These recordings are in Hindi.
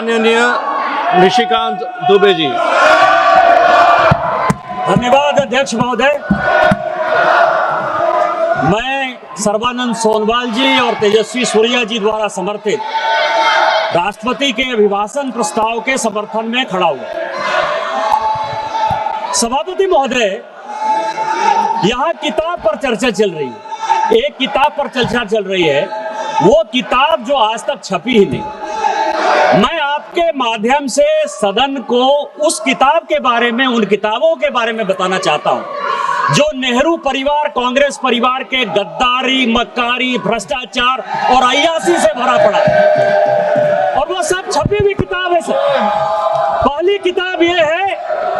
माननीय निशिकांत दुबे जी। धन्यवाद अध्यक्ष महोदय। मैं सर्बानंद सोनवाल जी और तेजस्वी सूर्या जी द्वारा समर्थित राष्ट्रपति के अभिभाषण प्रस्ताव के समर्थन में खड़ा हुआ। सभापति महोदय, यहाँ किताब पर चर्चा चल रही है। एक किताब पर चर्चा चल रही है, वो किताब जो आज तक छपी ही नहीं। मैं आपके माध्यम से सदन को उस किताब के बारे में, उन किताबों के बारे में बताना चाहता हूं जो नेहरू परिवार, कांग्रेस परिवार के गद्दारी, मक्कारी, भ्रष्टाचार और अय्यासी से भरा पड़ा है। और वो सब छपी हुई किताब है सर। पहली किताब ये है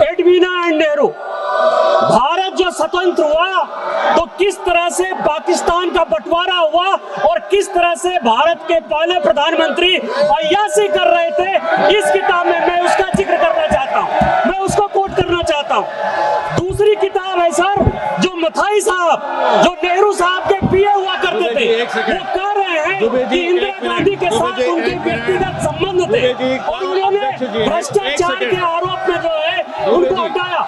एडवीना एंड नेहरू। भारत जो स्वतंत्र हुआ तो किस तरह से पाकिस्तान का बंटवारा हुआ और किस तरह से भारत के पहले प्रधानमंत्री अय्यासी कर रहे थे, इस किताब में मैं उसका जिक्र करना चाहता हूं, मैं उसको कोट करना चाहता हूं। दूसरी किताब है सर, जो मथाई साहब, जो नेहरू साहब के पीए हुआ करते थे, वो कह रहे हैं कि इंदिरा गांधी के साथ उनके व्यक्तिगत संबंध थे और उन्होंने भ्रष्टाचार के आरोप में जो है उनको हटाया।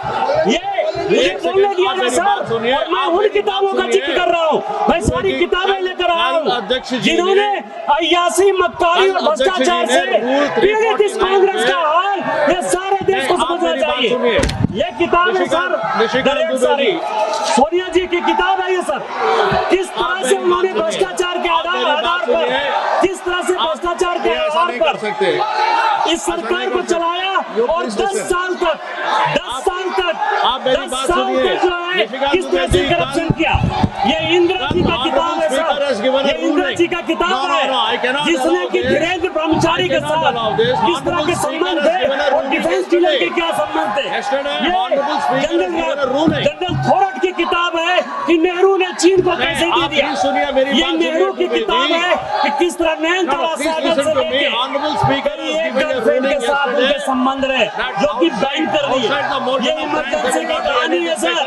ये बोलने दिया है सर, और मैं उन किताबों का जिक्र कर रहा हूँ। मैं सारी किताबें लेकर आया हूँ जिन्होंने अय्यासी, मक्कारी और भ्रष्टाचार से पीड़ित इस कांग्रेस का हाल ये सारे देश को समझना चाहिए। ये किताब है सर, दलेर सारी सोनिया जी की किताब है ये सर। किस तरह से उन्होंने भ्रष्टाचार के आधार पर, किस तरह से भ्रष्टाचार के आधार पर इस सरकार को चलाया और 10 साल तक जो है किस तरह से करप्शन किया। ये इंदिरा जी का किताब है सर, ये इंदिरा जी का किताब है जिसने कि धीरेन्द्र ब्रह्मचारी के साथ किस तरह के संबंध थे और डिफेंस डीलर के क्या संबंध थे। ये जनरल थोरट की किताब है कि नेहरू ने चीन को कैसे दे दिया। ये नेहरू की किताब है कि किस तरह नयनतारा सागर से लेके एक गर्लफ्रेंड के साथ उनके संबंध रहे जो कि बैन कर दिए। ये इमरजेंसी की कहानी है सर।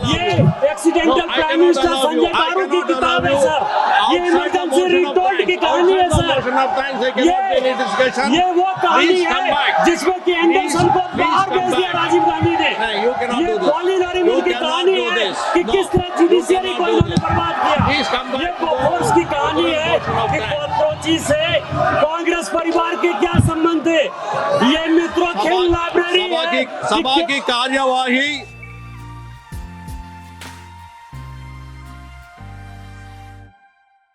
ये एक्सीडेंटल प्राइम मिनिस्टर संजय गारू की किताब है सर। ये इमरजेंसी रिटोल्ड की कहानी है सर। ये वो कहानी है जिसमें कि एंडरसन को बाहर भेज दिया राजीव गांधी ने। ये कॉलिन हरीमन की कहानी है कि किस तरह जुडिशियरी को इन्होंने बर्बाद किया। ये बोफोर्स की कहानी है कि कोची से कांग्रेस परिवार के क्या संबंध थे। ये मित्रों खेल लाइब्रेरी सभा की कार्यवाही